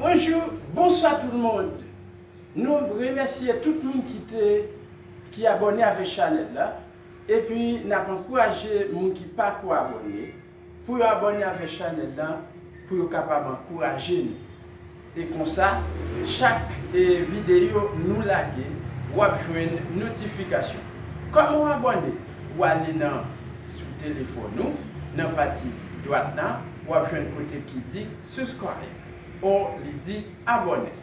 Bonjour, bonsoir tout le monde. Nous remercions tout le monde qui est abonné avec la chaîne là. Et puis, nous avons encouragé les gens qui ne sont pas abonnés pour abonner avec la chaîne là, pour être capable d'encourager nous. Et comme ça, chaque vidéo nous lague, ou avez une notification. Comment abonner? Ou aller sur le téléphone, dans la partie droite, ou avez un côté qui dit subscribe. Ou il dit abonner.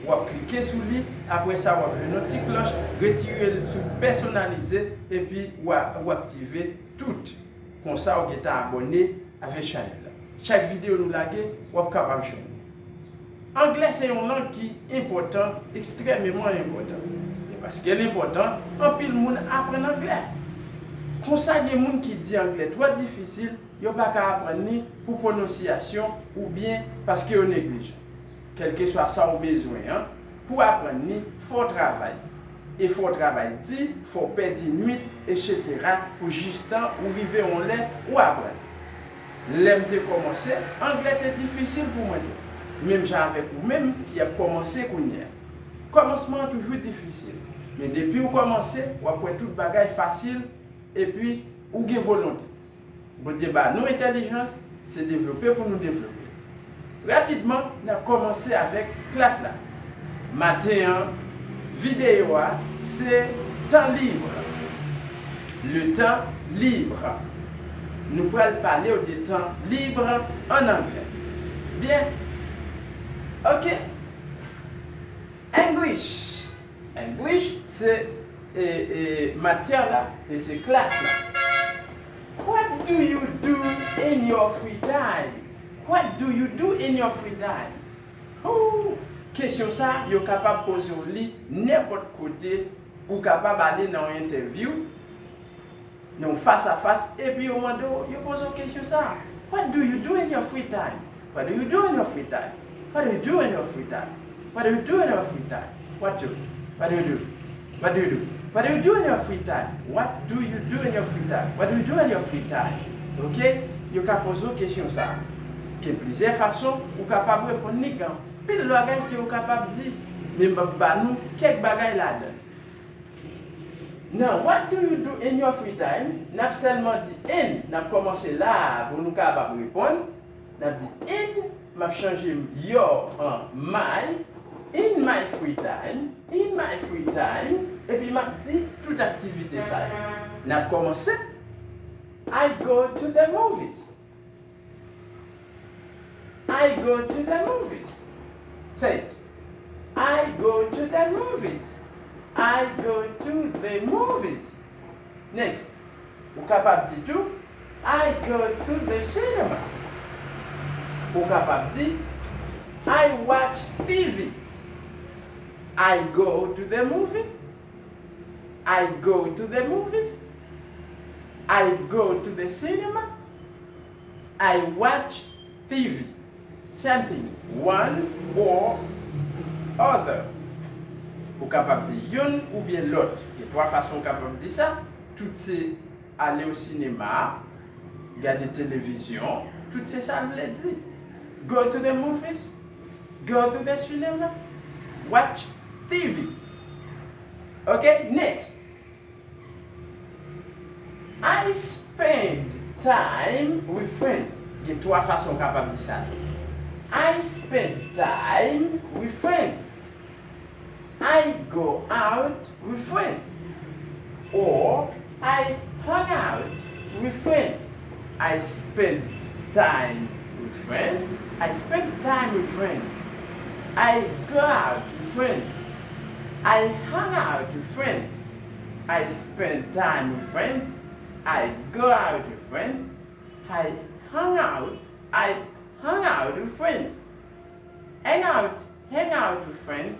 Ou cliquer sur lui, après ça, vous avez une petite cloche, retirer le sous personnalisé et puis ou activer tout. Comme ça, vous êtes abonné avec la chaîne. Chaque vidéo nous lague, vous êtes capable de jouer. Anglais, c'est une langue qui est importante, extrêmement importante. Et parce qu'elle est importante, un pile monde apprend l'anglais. Comme ça, il y a des gens qui disent anglais trop difficile, ils n'ont pas qu'à apprendre pour prononciation ou bien parce qu'ils négligent. Quel que soit ça au besoin, hein, pour apprendre, il faut travailler. Et il faut travailler dit, il faut perdre une nuit, etc. pour juste temps ou arriver en l'air ou apprendre. L'aime de commencer, anglais est difficile pour moi. Même avec vous-même qui a commencé qu'on y est. Commencement est toujours difficile. Mais depuis que vous commencez, vous avez tout bagage facile et puis vous avez volonté. Vous dites, nos intelligences, c'est développer pour nous développer. Rapidement, on a commencé avec la classe là. Matin, vidéo, c'est temps libre. Le temps libre. Nous allons parler de temps libre en anglais. Bien. Ok. English. English, c'est matière là, et c'est classe là. What do you do in your free time? What do you do in your free time? Oh, question ça, vous êtes capable de poser au lit n'importe côté, ou capable d'aller dans une interview, donc face à face, et puis au moment où vous posez une question ça. What do you do in your free time? What do you do in your free time? What do you do in your free time? What do you do in your free time? What do you do? What do you do? What do you do in your free time? What do you do in your free time? What do you do in your free time? Ok? Vous pouvez poser une question ça. Il y a plusieurs façons pour capable de répondre. Puis le bagage qui est capable de dire, mais nous, quelques bagages là-dedans. Now, what do you do in your free time? Nous avons seulement dit in. Nous avons commencé là pour nous capable de répondre. Nous avons dit in. M'a changé your en my, in my free time, et puis m'a dit toute activité ça. N'a commencé, I go to the movies. I go to the movies. Say it. I go to the movies. I go to the movies. Next. Vous capable de dire tout, I go to the cinema. Ou capable de dire, I watch TV. I go to the movie. I go to the movies. I go to the cinema. I watch TV. Same thing, one or other. Ou capable de dire une ou bien l'autre. Il y a trois façons capable de dire ça. Tout c'est aller au cinéma, regarder télévision, tout c'est ça je l'ai dit. Go to the movies, go to the cinema, watch TV. Okay, next. I spend time with friends. Il y a trois façons capables de dire ça. I spend time with friends. I go out with friends. Or I hang out with friends. I spend time with friends. I spend time with friends. I go out with friends. I hang out with friends. I spend time with friends. I go out with friends. I hang out with friends. Hang out with friends.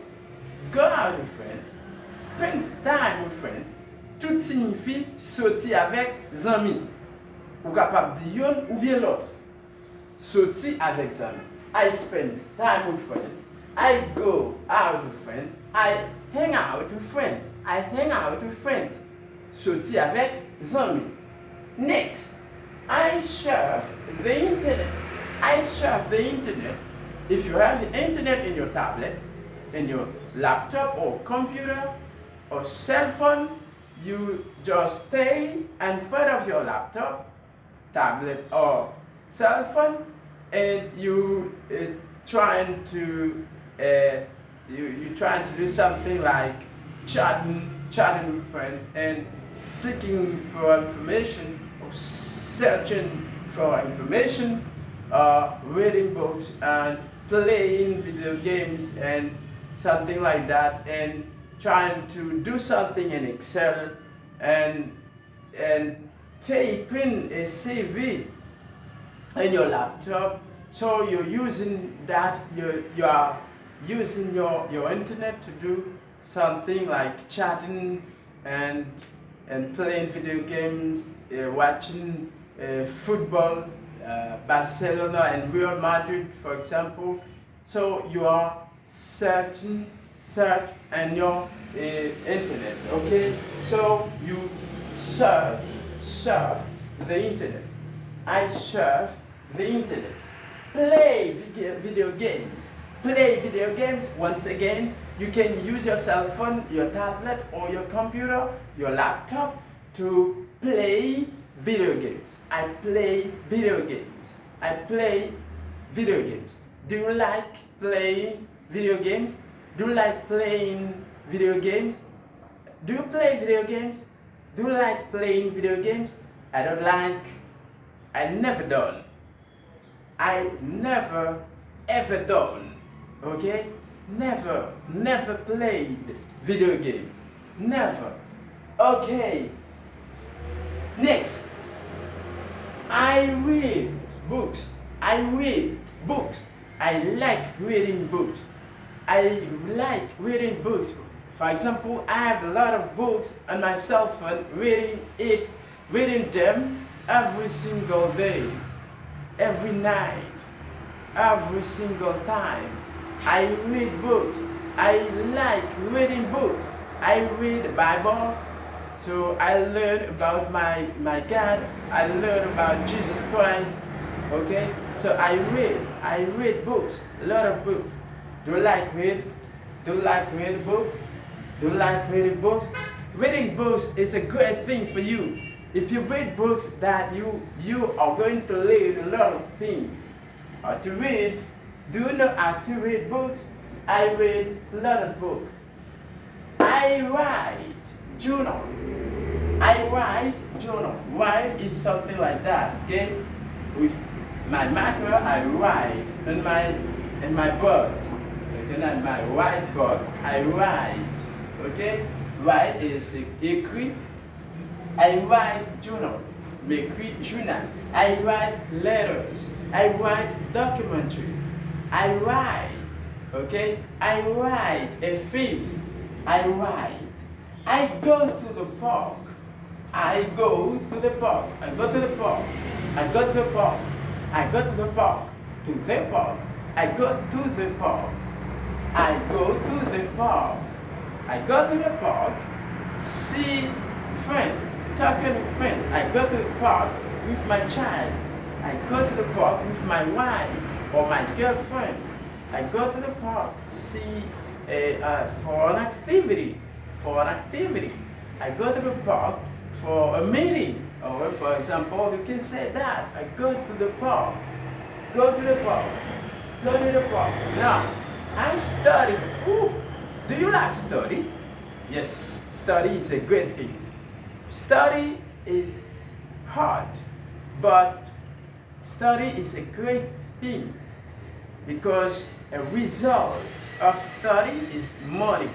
Go out with friends. Spend time with friends. Tout signifie sortir avec amis. Ou capable de dire ou bien l'autre. Sortir avec amis. I spend time with friends. I go out with friends. I hang out with friends. I hang out with friends. Sortir avec amis. Next, I surf the internet. I surf the internet. If you have the internet in your tablet, in your laptop or computer or cell phone, you just stay in front of your laptop, tablet or cell phone, and you trying to you trying to do something like chatting with friends and seeking for information or searching for information, reading books and playing video games and something like that, and trying to do something in Excel and typing a CV in your laptop. So you're using that, you are using your internet to do something like chatting and playing video games, watching football, Barcelona and Real Madrid, for example. So you are search and your internet, okay? So you surf the internet. I surf the internet. Play video games. Play video games. Once again, you can use your cell phone, your tablet, or your computer, your laptop to play video games. I play video games. I play video games. Do you like playing video games? Do you like playing video games? Do you play video games? Do you like playing video games? I don't like. I never done. I never ever done. Okay? Never played video games. Never. Okay. Next. I read books. I read books. I like reading books. I like reading books. For example, I have a lot of books on my cell phone, reading them every single day, every night, every single time. I read books. I like reading books. I read the Bible, so I learn about my God. I learn about Jesus Christ. Okay, so I read books, a lot of books. Do you like read? Do you like reading books? Do you like reading books? Reading books is a great thing for you. If you read books, that you are going to learn a lot of things. Or to read, do you know how to read books? I read a lot of books. I write journal. I write journal. Write is something like that, okay? With my marker, I write in my book. Okay, on my whiteboard, I write. Okay, write is écrit. I write journal. M'écrit journal. I write letters. I write documentary. I write. Okay, I write a film. I write. I go to the park. I go to the park. I go to the park. I go to the park. I go to the park. To the park. I go to the park. I go to the park. I go to the park. See friends. Talking with friends. I go to the park with my child. I go to the park with my wife or my girlfriend. I go to the park. See for an activity. I go to the park for a meeting. Or for example, you can say that. I go to the park. Go to the park. Go to the park. Now, I'm studying. Ooh. Do you like study? Yes, study is a great thing. Study is hard, but study is a great thing because a result of study is money.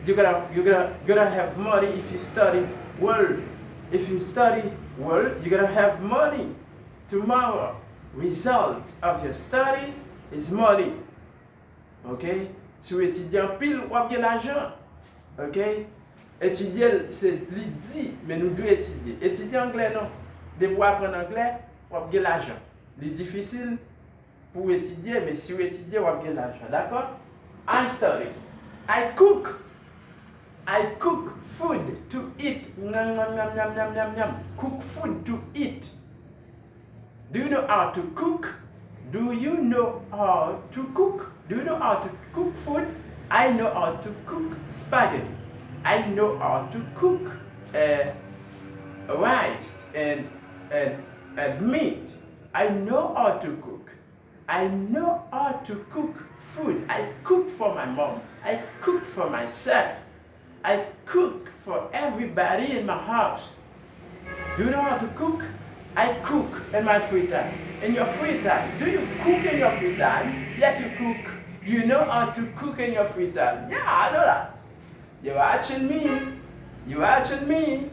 You're gonna have money if you study well. If you study well, you're gonna have money tomorrow. Result of your study is money. Ok? Si vous étudiez en pile, vous avez de l'argent. Ok? Étudier, c'est dit, mais nous devons étudier. Étudier anglais, non. Dès que vous apprenez anglais, vous avez de l'argent. C'est difficile pour étudier, mais si vous étudiez, vous avez de l'argent. D'accord? I study. I cook. I cook food to eat. Nyam, nyam, nyam, nyam, nyam, nyam, nyam. Cook food to eat. Do you know how to cook? Do you know how to cook? Do you know how to cook food? I know how to cook spaghetti. I know how to cook rice and meat. I know how to cook. I know how to cook food. I cook for my mom. I cook for myself. I cook for everybody in my house. Do you know how to cook? I cook in my free time. In your free time, do you cook in your free time? Yes, you cook. You know how to cook in your free time. Yeah, I know that. You're watching me. You're watching me.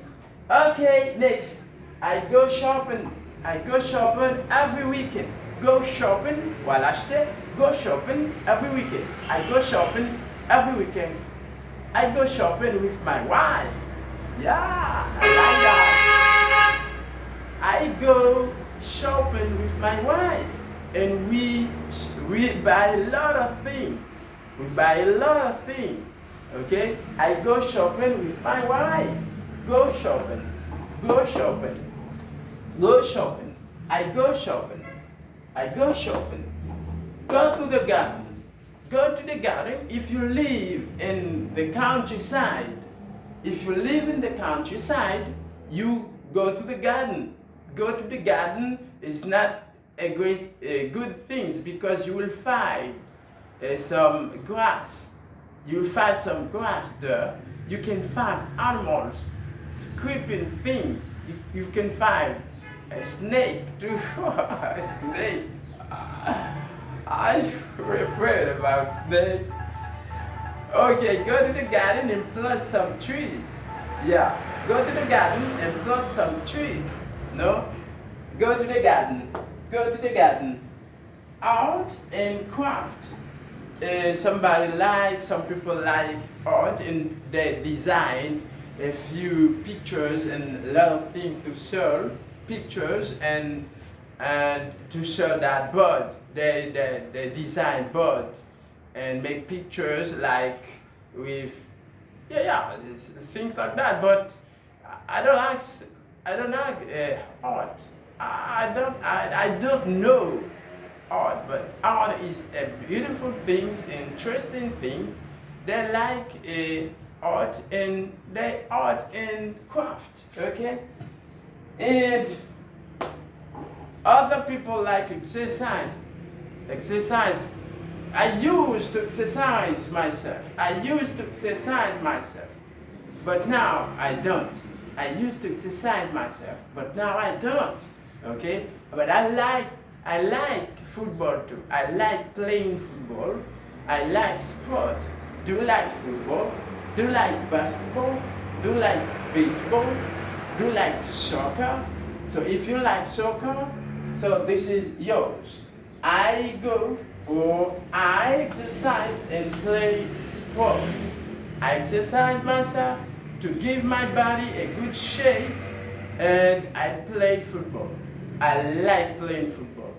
Okay, next. I go shopping. I go shopping every weekend. Go shopping while acheter. Go shopping every weekend. I go shopping every weekend. I go shopping with my wife. Yeah, I like that. I go shopping with my wife, and we buy a lot of things. We buy a lot of things. Okay? I go shopping with my wife. Go shopping. Go shopping. Go shopping. I go shopping. I go shopping. Go to the garden. Go to the garden if you live in the countryside. If you live in the countryside, you go to the garden. Go to the garden is not a good thing because you will find some grass. You will find some grass there. You can find animals, creeping things. You can find a snake too. A snake. I'm afraid about snakes. Okay, go to the garden and plant some trees. Yeah, go to the garden and plant some trees. No? Go to the garden. Go to the garden. Art and craft. Some people like art, and they design a few pictures and a lot of things to sell. Pictures and to sell that bird. They design bird and make pictures like with things like that. But I don't like art. I don't know art, but art is a beautiful thing, interesting thing. They like art and craft. Okay, and other people like exercise. Exercise. I used to exercise myself. But now I don't. I used to exercise myself, but now I don't. Okay? But I like football too. I like playing football. I like sport. Do you like football? Do you like basketball? Do you like baseball? Do you like soccer? So if you like soccer, so this is yours. I go or I exercise and play sport. I exercise myself to give my body a good shape, and I play football. I like playing football.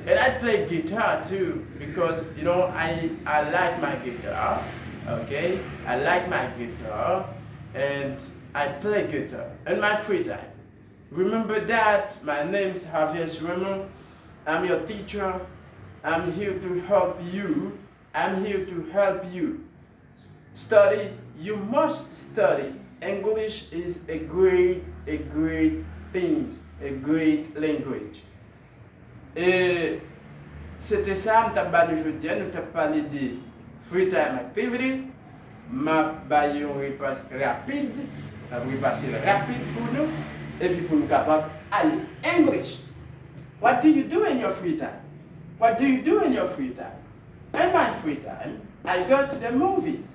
And I play guitar too, because I like my guitar. Okay? I like my guitar and I play guitar in my free time. Remember that my name is Javier Raymond. I'm your teacher. I'm here to help you. I'm here to help you. Study. You must study. English is a great thing, a great language. Et c'était ça, je t'ai parlé aujourd'hui, nous t'ai parlé de free time activity. Ma baille un repas rapide, un repas rapide pour nous, et puis pour nous capables aller English. What do you do in your free time? What do you do in your free time? In my free time, I go to the movies.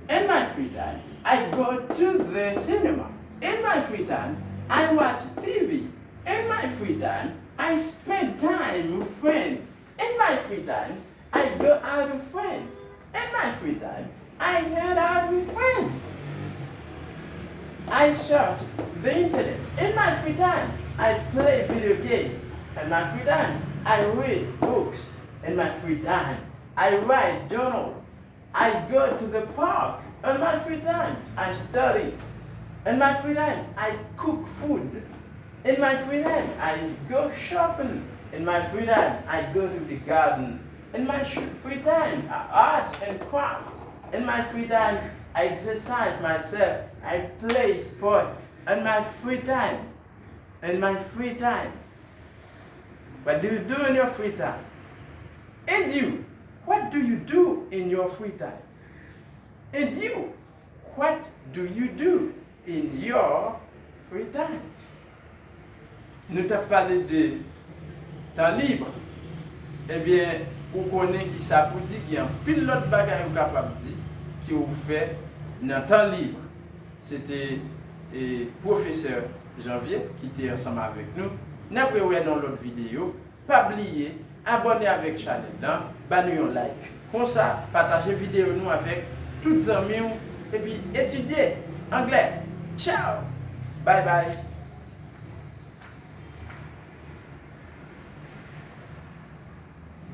In my free time, I go to the cinema. In my free time, I watch TV. In my free time, I spend time with friends. In my free time, I go out with friends. In my free time, I hang out with friends. I surf the internet. In my free time, I play video games. In my free time, I read books. In my free time, I write journal. I go to the park. In my free time, I study. In my free time, I cook food. In my free time, I go shopping. In my free time, I go to the garden. In my free time, I art and craft. In my free time, I exercise myself. I play sport. In my free time. In my free time. What do you do in your free time? And you, what do you do in your free time? And you, what do you do in your free time? Nous t'avons parlé de temps libre. Eh bien, vous connaissez qui ça pour dire qu'il y a un pilote bagay ou capable de dire qui vous fait dans temps libre. C'était le professeur Janvier qui était ensemble avec nous. N'après dans l'autre vidéo, pas oublier, abonner avec la chaîne là, nous un like. Comme ça, partagez vidéo nous avec toutes les amis et puis étudier anglais. Ciao. Bye bye.